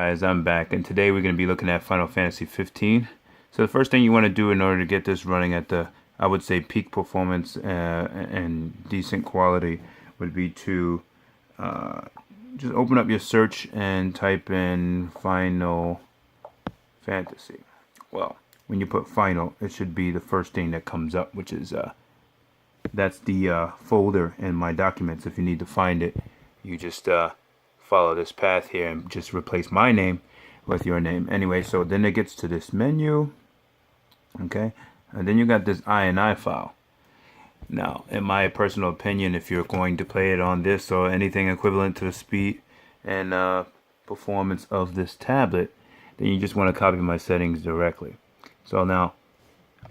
Guys, I'm back, and today we're going to be looking at Final Fantasy 15. So the first thing you want to do in order to get this running at the, I would say, peak performance and decent quality would be to just open up your search and type in Final Fantasy. Well, when you put Final, it should be the first thing that comes up, which is that's the folder in my documents. If you need to find it, you just follow this path here and just replace my name with your name. Anyway, so then it gets to this menu, okay, and then you got this INI file. Now, in my personal opinion, if you're going to play it on this or anything equivalent to the speed and performance of this tablet, then you just want to copy my settings directly. So now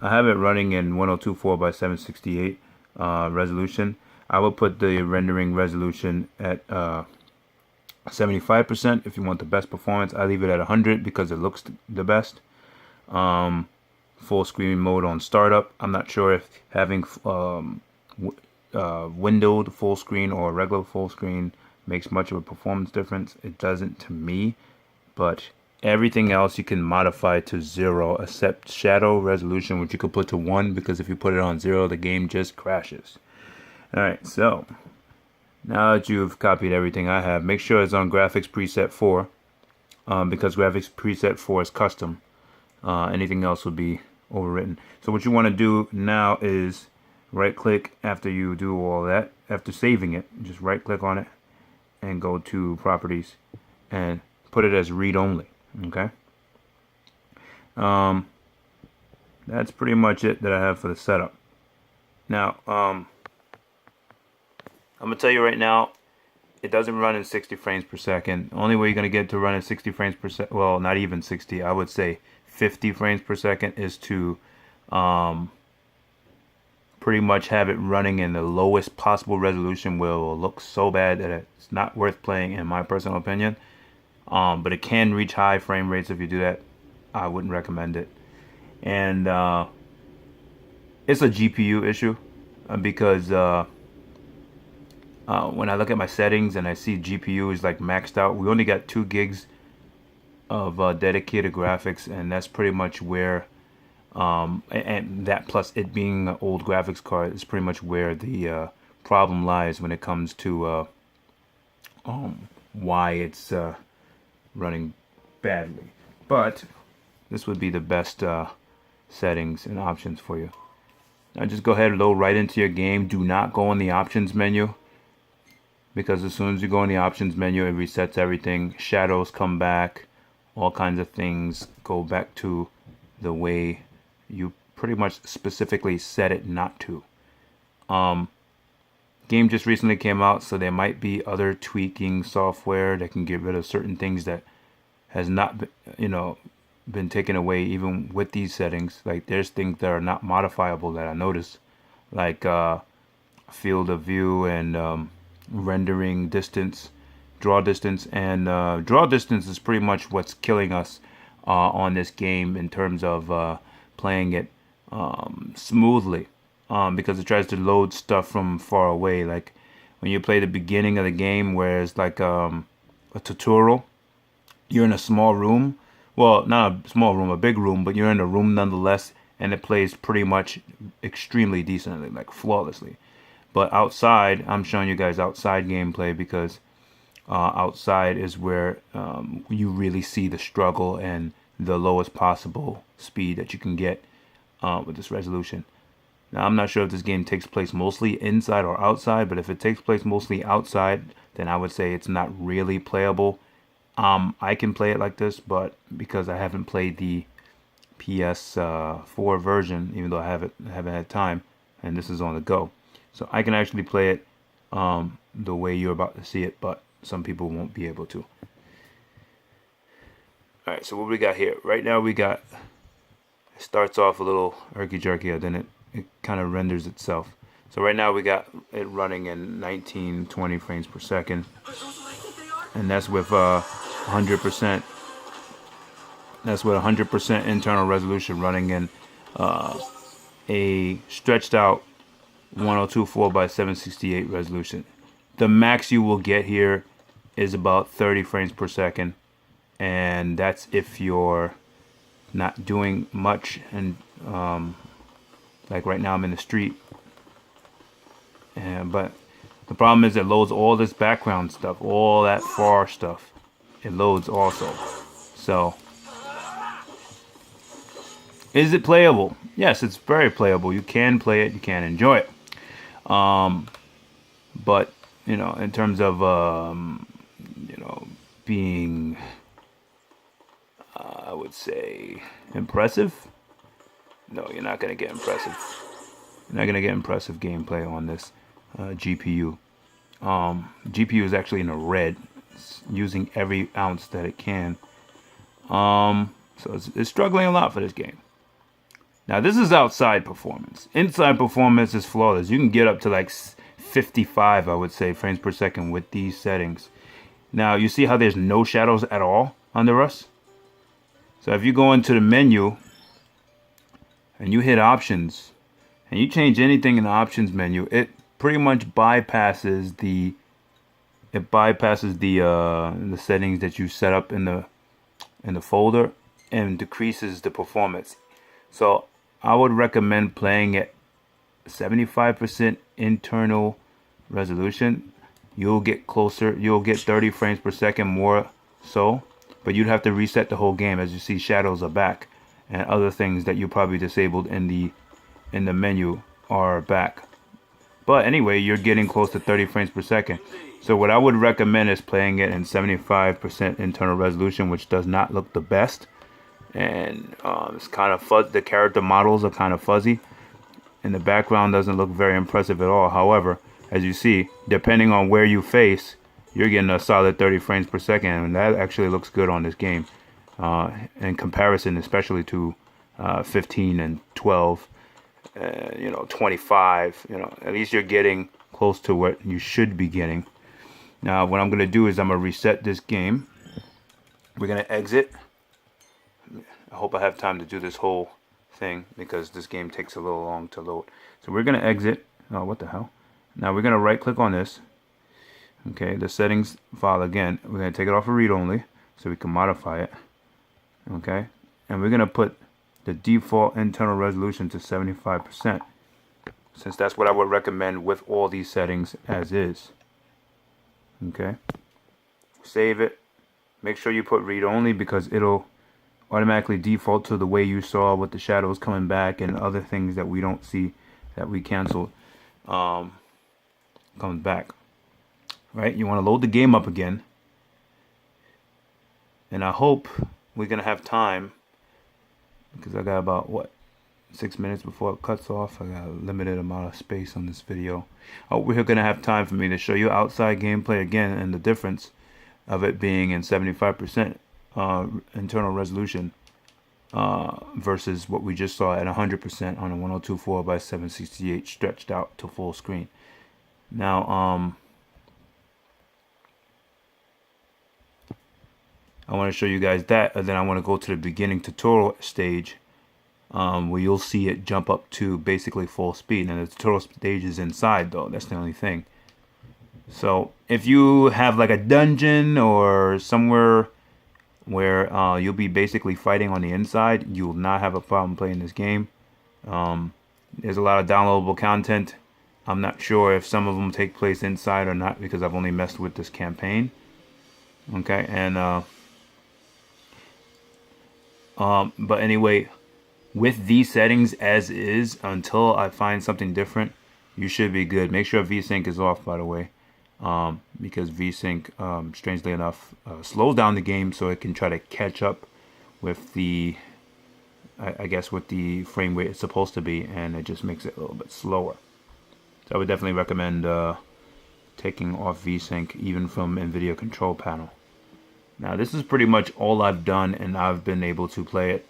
I have it running in 1024 by 768 resolution. I will put the rendering resolution at 75% if you want the best performance. I leave it at 100 because it looks the best. Full screen mode on startup. I'm not sure if having windowed full screen or regular full screen makes much of a performance difference. It doesn't to me, but everything else you can modify to 0 except shadow resolution, which you could put to 1, because if you put it on 0 the game just crashes. Alright, so now that you've copied everything I have, make sure it's on graphics preset 4, because graphics preset 4 is custom. Anything else would be overwritten. So what you want to do now is right click after you do all that. After saving it, just right click on it and go to properties and put it as read only. Okay. That's pretty much it that I have for the setup. Now, I'm gonna tell you right now, it doesn't run in 60 frames per second. Only way you're gonna get to run in 60 frames per second, well, not even 60, I would say 50 frames per second, is to pretty much have it running in the lowest possible resolution, where it will look so bad that it's not worth playing, in my personal opinion. But it can reach high frame rates. If you do that, I wouldn't recommend it. And it's a GPU issue, because when I look at my settings and I see GPU is like maxed out, we only got 2 gigs of dedicated graphics, and that's pretty much where and that plus it being an old graphics card is pretty much where the problem lies when it comes to why it's running badly. But this would be the best settings and options for you. Now just go ahead and load right into your game. Do not go in the options menu, because as soon as you go in the options menu, it resets everything. Shadows come back, all kinds of things go back to the way you pretty much specifically set it not to. Game just recently came out, so there might be other tweaking software that can get rid of certain things that has not been, been taken away even with these settings. Like there's things that are not modifiable that I noticed, like field of view and rendering distance, draw distance, and draw distance is pretty much what's killing us on this game in terms of playing it smoothly, because it tries to load stuff from far away. Like when you play the beginning of the game, where it's like a tutorial, you're in a small room, well, not a small room, a big room, but you're in a room nonetheless, and it plays pretty much extremely decently, like flawlessly. But outside, I'm showing you guys outside gameplay, because outside is where you really see the struggle and the lowest possible speed that you can get with this resolution. Now, I'm not sure if this game takes place mostly inside or outside, but if it takes place mostly outside, then I would say it's not really playable. I can play it like this, but because I haven't played the PS4 version, even though I haven't had time, and this is on the go, so I can actually play it the way you're about to see it, but some people won't be able to. Alright, so what we got here? Right now we got, it starts off a little herky-jerky, and then it kind of renders itself. So right now we got it running in 1920 frames per second, and that's with 100%. That's with 100% internal resolution running in a stretched out 1024 by 768 resolution. The max you will get here is about 30 frames per second. and that's if you're not doing much. And like right now I'm in the street, and but the problem is it loads all this background stuff, all that far stuff. It loads also. So is it playable? Yes, it's very playable. You can play it, you can enjoy it. But you know, in terms of you know, being I would say impressive. No, you're not gonna get impressive. You're not gonna get impressive gameplay on this GPU. GPU is actually in the red. It's using every ounce that it can. So it's struggling a lot for this game. Now this is outside performance. Inside performance is flawless. You can get up to like 55, I would say, frames per second with these settings. Now you see how there's no shadows at all under us? So if you go into the menu and you hit options and you change anything in the options menu, it pretty much bypasses the the settings that you set up in the folder and decreases the performance. So I would recommend playing at 75% internal resolution. You'll get closer, you'll get 30 frames per second more so, but you'd have to reset the whole game. As you see, shadows are back and other things that you probably disabled in the menu are back. But anyway, you're getting close to 30 frames per second. So what I would recommend is playing it in 75% internal resolution, which does not look the best. And it's kind of fuzzy. The character models are kind of fuzzy. And the background doesn't look very impressive at all. However, as you see, depending on where you face, you're getting a solid 30 frames per second. And that actually looks good on this game. In comparison, especially to 15 and 12. You know, 25, you know, at least you're getting close to what you should be getting. Now what I'm going to do is I'm going to reset this game. We're going to exit. I hope I have time to do this whole thing because this game takes a little long to load. So we're going to exit. Oh, what the hell? Now we're going to right click on this. Okay, the settings file again. We're going to take it off of read only so we can modify it. Okay, and we're going to put the default internal resolution to 75%, since that's what I would recommend with all these settings as is. Okay, save it. Make sure you put read only because it'll automatically default to the way you saw with the shadows coming back and other things that we don't see that we canceled comes back. Right, you want to load the game up again, and I hope we're gonna have time because I got about, what, 6 minutes before it cuts off. I got a limited amount of space on this video. Oh, we're going to have time for me to show you outside gameplay again and the difference of it being in 75% internal resolution versus what we just saw at 100% on a 1024 by 768 stretched out to full screen. Now, I want to show you guys that, and then I want to go to the beginning tutorial stage where you'll see it jump up to basically full speed. And the tutorial stage is inside though, that's the only thing. So if you have like a dungeon or somewhere where you'll be basically fighting on the inside, you will not have a problem playing this game. There's a lot of downloadable content. I'm not sure if some of them take place inside or not because I've only messed with this campaign. Okay, and but anyway, with these settings as is, until I find something different, you should be good. Make sure Vsync is off, by the way, because Vsync, strangely enough, slows down the game so it can try to catch up with the, I guess, with the frame rate it's supposed to be, and it just makes it a little bit slower. So I would definitely recommend taking off Vsync, even from NVIDIA control panel. Now this is pretty much all I've done, and I've been able to play it.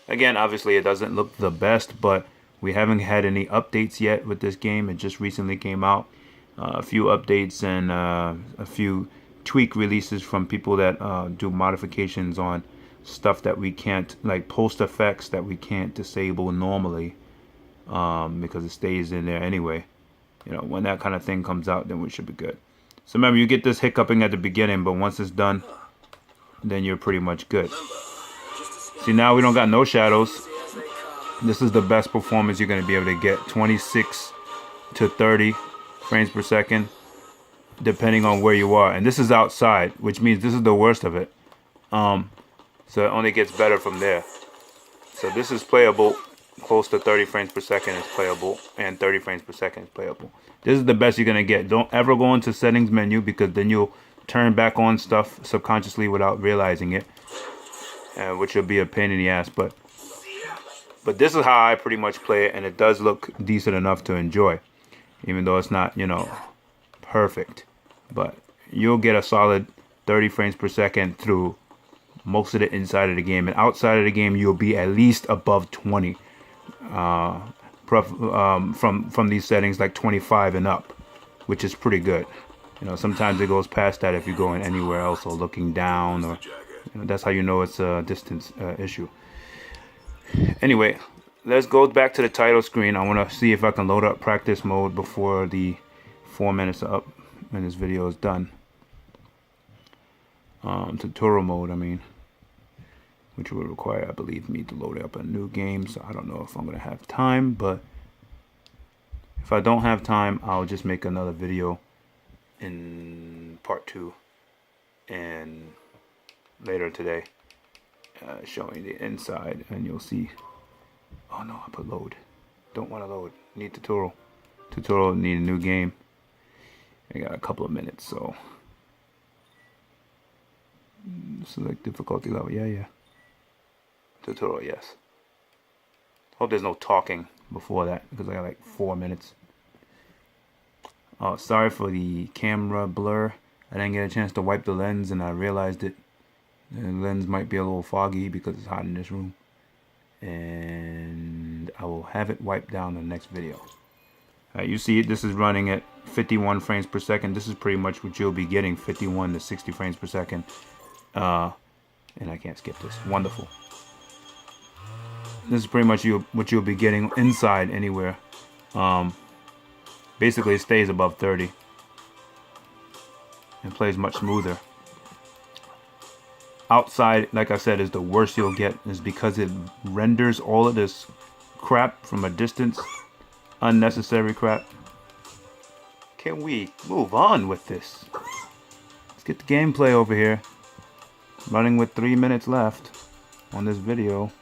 Again, obviously it doesn't look the best, but we haven't had any updates yet with this game. It just recently came out. A few updates and a few tweak releases from people that do modifications on stuff that we can't, like post effects that we can't disable normally because it stays in there anyway. You know, when that kind of thing comes out, then we should be good. So remember, you get this hiccuping at the beginning, but once it's done, then you're pretty much good. See, now we don't got no shadows. This is the best performance you're going to be able to get. 26 to 30 frames per second, depending on where you are. And this is outside, which means this is the worst of it. So it only gets better from there. So this is playable. Close to 30 frames per second is playable, and 30 frames per second is playable. This is the best you're going to get. Don't ever go into settings menu, because then you'll turn back on stuff subconsciously without realizing it, which will be a pain in the ass. But this is how I pretty much play it, and it does look decent enough to enjoy, even though it's not, you know, perfect. But you'll get a solid 30 frames per second through most of the inside of the game, and outside of the game you'll be at least above 20 from these settings, like 25 and up, which is pretty good. You know, sometimes it goes past that if you're going anywhere else or looking down, or you know, that's how you know it's a distance issue. Anyway, let's go back to the title screen. I want to see if I can load up practice mode before the 4 minutes are up and this video is done. Tutorial mode, I mean, which will require, I believe, me to load up a new game. So I don't know if I'm going to have time, but if I don't have time, I'll just make another video in part 2 and later today, showing the inside, and you'll see. Oh no, I put load. Don't want to load. Need tutorial. Tutorial, need a new game. I got a couple of minutes, so select difficulty level. Yeah. Tutorial, yes. Hope there's no talking before that, because I got like 4 minutes. Oh, sorry for the camera blur. I didn't get a chance to wipe the lens, and I realized it. The lens might be a little foggy because it's hot in this room. And I will have it wiped down in the next video. You see it, this is running at 51 frames per second. This is pretty much what you'll be getting, 51 to 60 frames per second. And I can't skip this. Wonderful. This is pretty much what you'll be getting inside anywhere. Basically, it stays above 30. It plays much smoother. Outside, like I said, is the worst you'll get, is because it renders all of this crap from a distance. Unnecessary crap. Can we move on with this? Let's get the gameplay over here. Running with 3 minutes left on this video.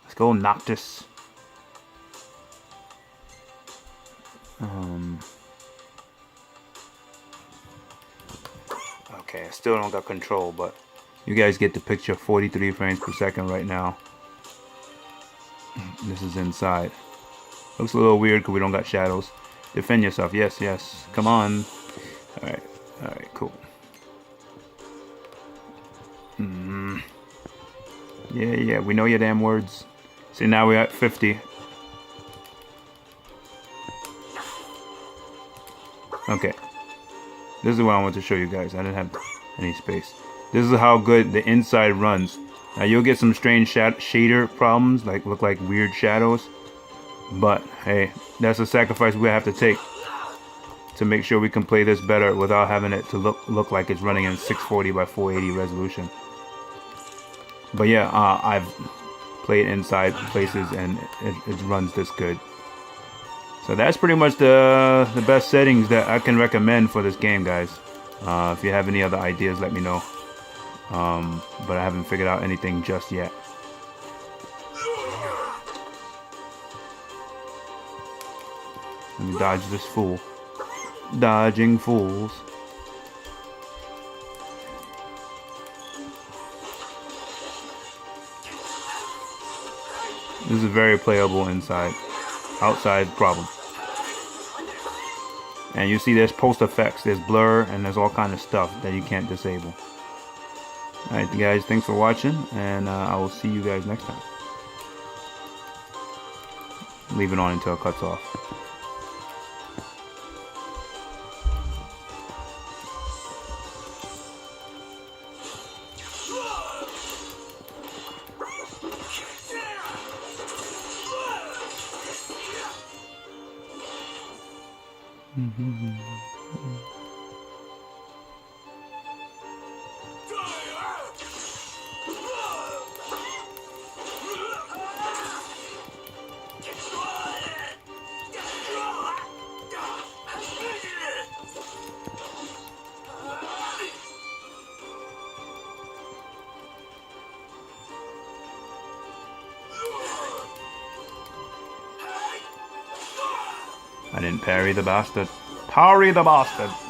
Let's go, Noctis. Okay, I still don't got control, but you guys get the picture. 43 frames per second right now. This is inside. Looks a little weird because we don't got shadows. Defend yourself. Yes. Come on. Alright, cool. Yeah, we know your damn words. See, now we're at 50. Okay. This is what I want to show you guys. I didn't have any space. This is how good the inside runs. Now you'll get some strange shader problems, like look like weird shadows. But hey, that's a sacrifice we have to take to make sure we can play this better without having it to look like it's running in 640 by 480 resolution. But yeah, I've played inside places and it runs this good. So that's pretty much the best settings that I can recommend for this game, guys. If you have any other ideas, let me know. But I haven't figured out anything just yet. Let me dodge this fool. Dodging fools. This is very playable inside. Outside, problem. And you see there's post effects, there's blur, and there's all kind of stuff that you can't disable. Alright guys, thanks for watching, and I will see you guys next time. Leave it on until it cuts off. didn't parry the bastard. Parry the bastard.